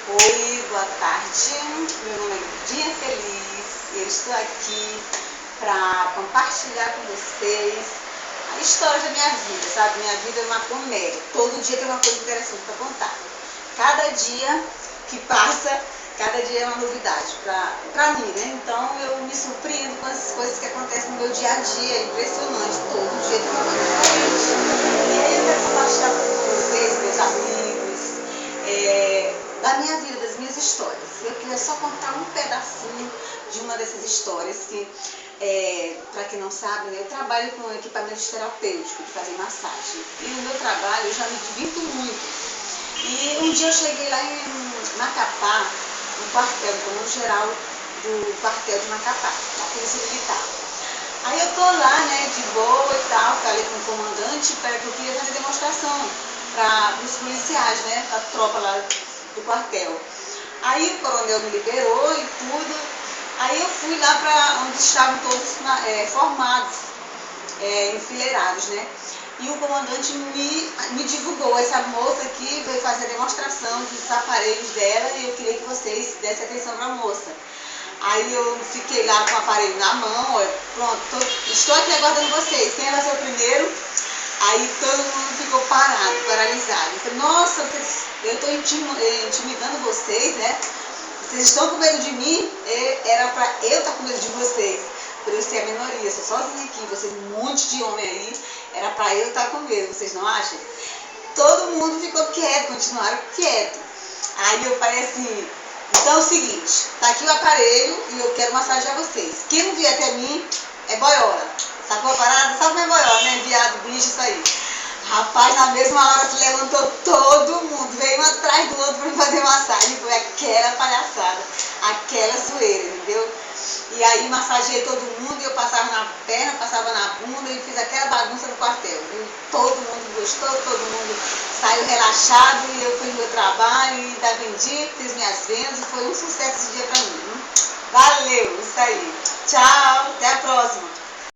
Oi, boa tarde. Meu nome é Lidinha Feliz e eu estou aqui para compartilhar com vocês a história da minha vida, sabe? Minha vida é uma comédia. Todo dia tem uma coisa interessante para contar. Cada dia que passa, cada dia é uma novidade para mim, né? Então eu me surpreendo com as coisas que acontecem no meu dia a dia. É impressionante. Todo dia tem uma coisa diferente. E aí eu quero compartilhar com vocês, meus amigos, da minha vida, das minhas histórias. Eu queria só contar um pedacinho de uma dessas histórias que, para quem não sabe, né, eu trabalho com equipamentos terapêuticos de fazer massagem. E no meu trabalho eu já me divirto muito. E um dia eu cheguei lá em Macapá, no quartel, no comando geral do quartel de Macapá, da Polícia Militar. Aí eu tô lá, né, de boa e tal, falei com o comandante para que eu queria fazer demonstração para os policiais, né, a tropa lá do quartel. Aí o coronel me liberou e tudo. Aí eu fui lá para onde estavam todos formados, enfileirados, né? E o comandante me divulgou. Essa moça aqui veio fazer a demonstração dos aparelhos dela e eu queria que vocês dessem atenção para a moça. Aí eu fiquei lá com o aparelho na mão, ó, pronto, estou aqui aguardando vocês. Quem vai ser o primeiro? Aí todo mundo ficou paralisado. Eu falei, nossa, eu estou intimidando vocês, né? Vocês estão com medo de mim? Era para eu estar com medo de vocês. Por eu ser a minoria, sou sozinha aqui, vocês um monte de homem aí, era para eu estar com medo, vocês não acham? Todo mundo ficou quieto, continuaram quieto. Aí eu falei assim, então é o seguinte, tá aqui o aparelho e eu quero massagear vocês. Quem não vier até mim é boiola. Sacou a parada? Sabe como é boiola, né? Viado, bicho, isso aí. Rapaz, na mesma hora se levantou todo mundo, veio um atrás do outro para me fazer massagem. Foi aquela palhaçada, aquela zoeira, entendeu? E aí massageei todo mundo e eu passava na perna, passava na bunda e fiz aquela bagunça no quartel. Viu? Todo mundo gostou, todo mundo saiu relaxado e eu fui no meu trabalho e ainda vendi, fiz minhas vendas e foi um sucesso esse dia para mim. Viu? Valeu, isso aí. Tchau, até a próxima.